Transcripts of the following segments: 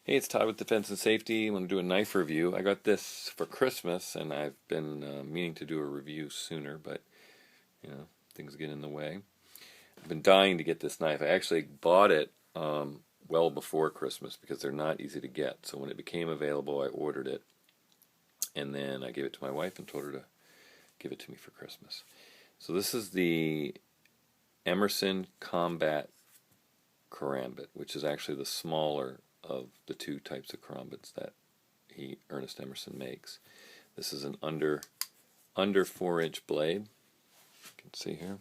Hey, it's Todd with Defense and Safety. I want to do a knife review. I got this for Christmas, and I've been meaning to do a review sooner, but things get in the way. I've been dying to get this knife. I actually bought it well before Christmas because they're not easy to get. So when it became available, I ordered it, and then I gave it to my wife and told her to give it to me for Christmas. So this is the Emerson Combat Karambit, which is actually the smaller of the two types of karambits that Ernest Emerson makes. This is an under 4-inch blade. You can see here.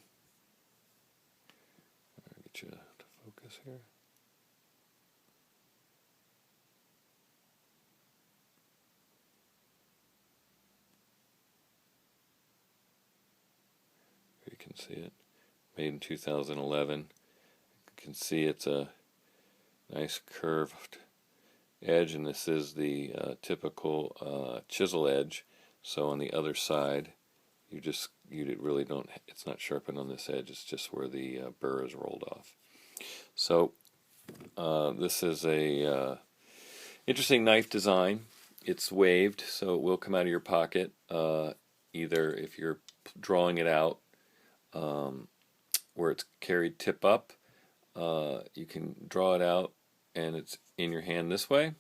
I'll get you to focus here. Here you can see it. Made in 2011. You can see it's a nice curved edge, and this is the typical chisel edge. So on the other side, you really don't. It's not sharpened on this edge. It's just where the burr is rolled off. So this is a interesting knife design. It's waved, so it will come out of your pocket. Either if you're drawing it out where it's carried tip up, you can draw it out and it's in your hand this way,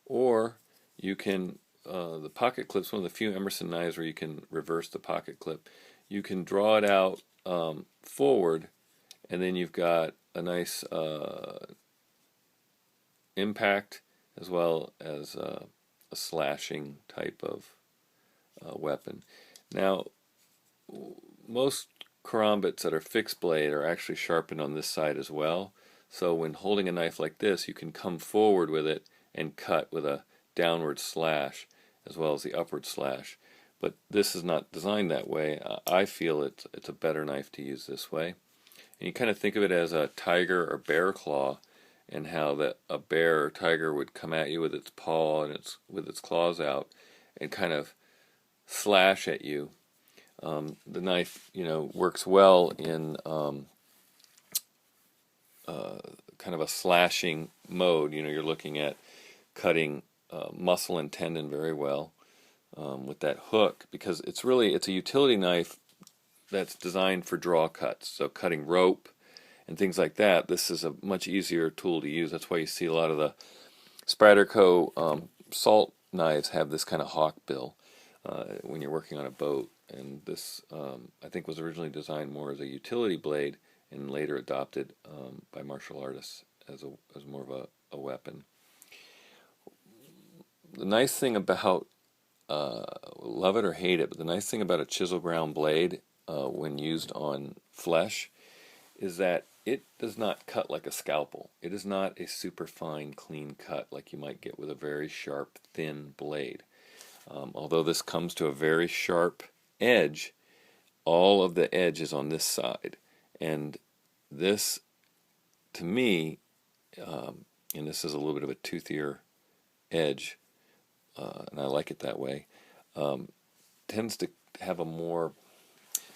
or you can the pocket clip's one of the few Emerson knives where you can reverse the pocket clip. You can draw it out forward, and then you've got a nice impact as well as a slashing type of weapon. Now, most karambits that are fixed blade are actually sharpened on this side as well. So when holding a knife like this, you can come forward with it and cut with a downward slash as well as the upward slash. But this is not designed that way. I feel it's a better knife to use this way. And you kind of think of it as a tiger or bear claw, and how a bear or tiger would come at you with its paw and with its claws out and kind of slash at you. The knife, works well in kind of a slashing mode. You're looking at cutting muscle and tendon very well with that hook, because it's a utility knife that's designed for draw cuts. So cutting rope and things like that, this is a much easier tool to use. That's why you see a lot of the Spyderco salt knives have this kind of hawk bill when you're working on a boat. And this, I think, was originally designed more as a utility blade and later adopted by martial artists as more of a weapon. The nice thing about, love it or hate it, but the nice thing about a chisel ground blade when used on flesh is that it does not cut like a scalpel. It is not a super fine, clean cut like you might get with a very sharp, thin blade. Although this comes to a very sharp edge, all of the edge is on this side. And this, to me, and this is a little bit of a toothier edge, and I like it that way, tends to have a more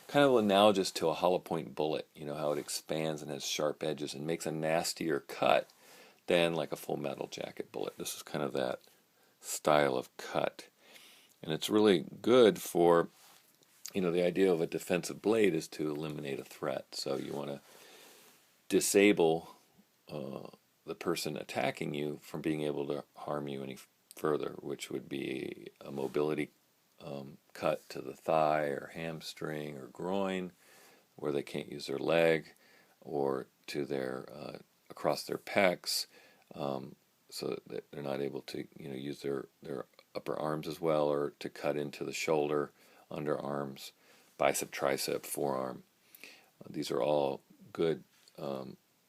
kind of analogous to a hollow point bullet. How it expands and has sharp edges and makes a nastier cut than like a full metal jacket bullet. This is kind of that style of cut. And it's really good for, the idea of a defensive blade is to eliminate a threat. So you want to disable the person attacking you from being able to harm you any further, which would be a mobility cut to the thigh or hamstring or groin, where they can't use their leg, or to their across their pecs, so that they're not able to use their upper arms as well, or to cut into the shoulder, underarms, bicep, tricep, forearm. These are all good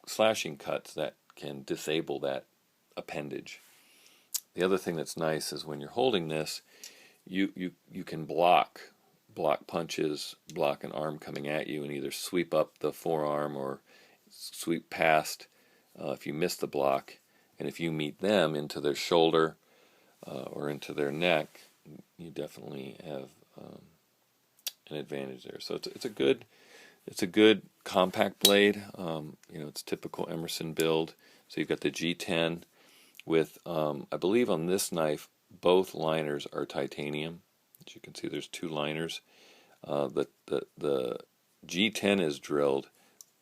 slashing cuts that can disable that appendage. The other thing that's nice is when you're holding this, you can block punches, block an arm coming at you, and either sweep up the forearm or sweep past if you miss the block. And if you meet them into their shoulder or into their neck, you definitely have an advantage there. So it's a good compact blade. It's typical Emerson build. So you've got the G10 with, I believe on this knife, both liners are titanium. As you can see, there's two liners. The G10 is drilled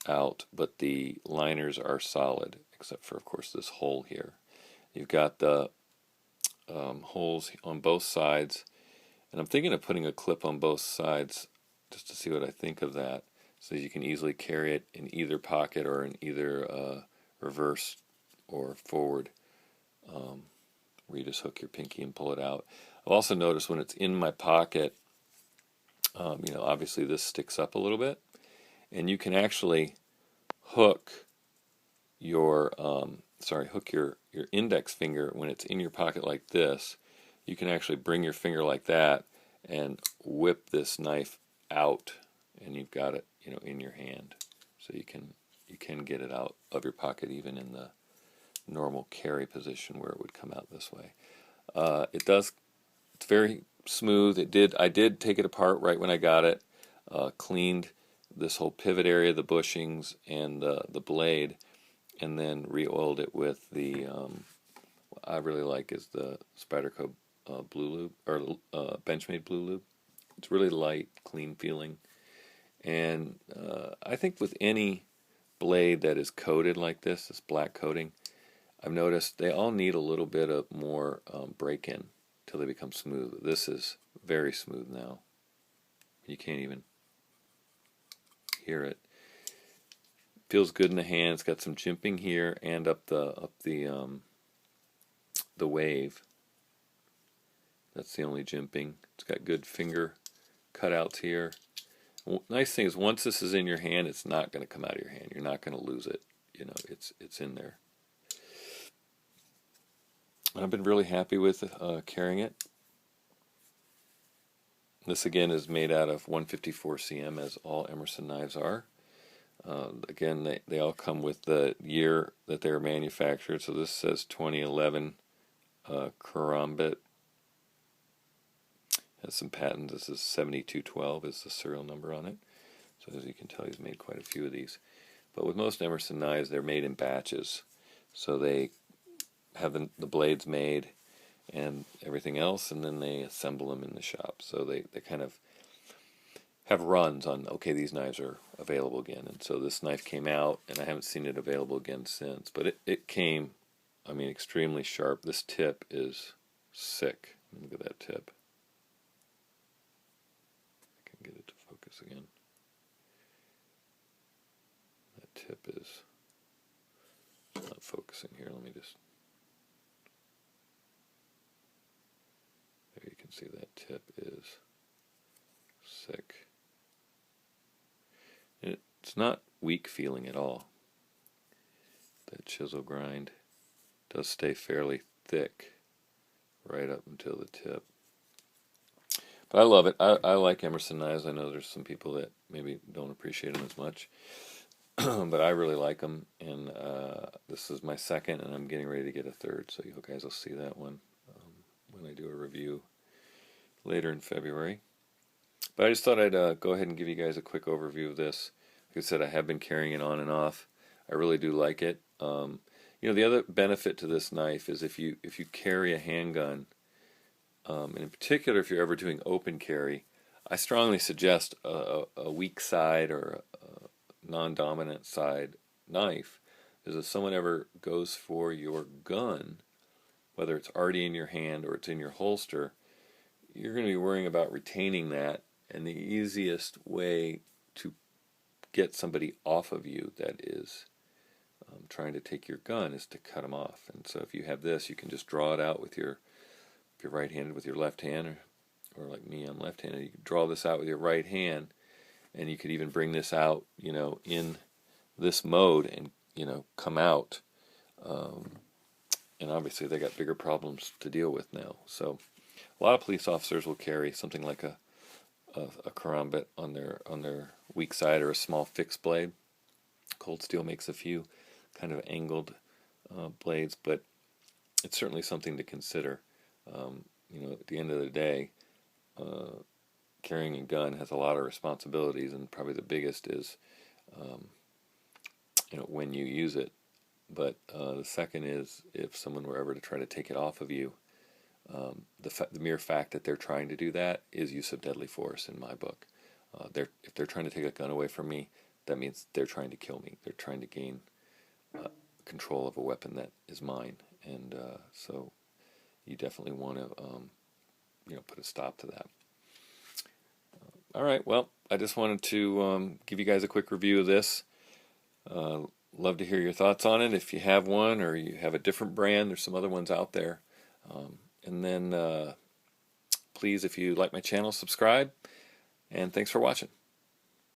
out, but the liners are solid, except for, of course, this hole here. You've got the holes on both sides, and I'm thinking of putting a clip on both sides just to see what I think of that, so you can easily carry it in either pocket or in either reverse or forward, where you just hook your pinky and pull it out. I've also noticed when it's in my pocket, obviously this sticks up a little bit, and you can actually hook your your index finger when it's in your pocket like this. You can actually bring your finger like that and whip this knife out, and you've got it, in your hand. So you can get it out of your pocket even in the normal carry position where it would come out this way. It's very smooth. I did take it apart right when I got it, cleaned this whole pivot area, the bushings, and the blade, and then re-oiled it with the what I really like is the Spyderco Blue Lube, or Benchmade Blue Lube. It's really light, clean feeling, and I think with any blade that is coated like this black coating, I've noticed they all need a little bit of more break-in till they become smooth. This is very smooth now. You can't even hear it. Feels good in the hand. It's got some jimping here and up the wave. That's the only jimping. It's got good finger cutouts here. Nice thing is, once this is in your hand, it's not going to come out of your hand. You're not going to lose it. It's in there. And I've been really happy with carrying it. This again is made out of 154 cm, as all Emerson knives are. Again, they all come with the year that they were manufactured. So this says 2011 Karambit. Has some patents. This is 7212 is the serial number on it. So as you can tell, he's made quite a few of these. But with most Emerson knives, they're made in batches. So they have the blades made and everything else, and then they assemble them in the shop. So they kind of have runs on, okay, these knives are available again. And so this knife came out, and I haven't seen it available again since. But it came, extremely sharp. This tip is sick. Look at that tip. I can get it to focus again. That tip is not focusing here. Let me just... There you can see that tip is sick. And it's not weak feeling at all. That chisel grind does stay fairly thick right up until the tip. But I love it. I like Emerson knives. I know there's some people that maybe don't appreciate them as much, but I really like them. And this is my second, and I'm getting ready to get a third. So you guys will see that one when I do a review later in February. But I just thought I'd go ahead and give you guys a quick overview of this. Like I said, I have been carrying it on and off. I really do like it. The other benefit to this knife is if you carry a handgun, and in particular if you're ever doing open carry, I strongly suggest a weak side or a non-dominant side knife, because if someone ever goes for your gun, whether it's already in your hand or it's in your holster, you're going to be worrying about retaining that, and the easiest way to get somebody off of you that is trying to take your gun is to cut them off. And so if you have this, you can just draw it out with if you're right-handed, with your left hand, or like me, I'm left-handed, you can draw this out with your right hand, and you could even bring this out, in this mode and, come out. And obviously they got bigger problems to deal with now. So a lot of police officers will carry something like a karambit on their weak side, or a small fixed blade. Cold Steel makes a few kind of angled blades, but it's certainly something to consider. At the end of the day, carrying a gun has a lot of responsibilities, and probably the biggest is, when you use it, But the second is if someone were ever to try to take it off of you, the mere fact that they're trying to do that is use of deadly force in my book. If they're trying to take a gun away from me, that means they're trying to kill me. They're trying to gain control of a weapon that is mine, and so you definitely want to put a stop to that. All right, well, I just wanted to give you guys a quick review of this. Love to hear your thoughts on it. If you have one or you have a different brand, there's some other ones out there. And then please, if you like my channel, subscribe. And thanks for watching.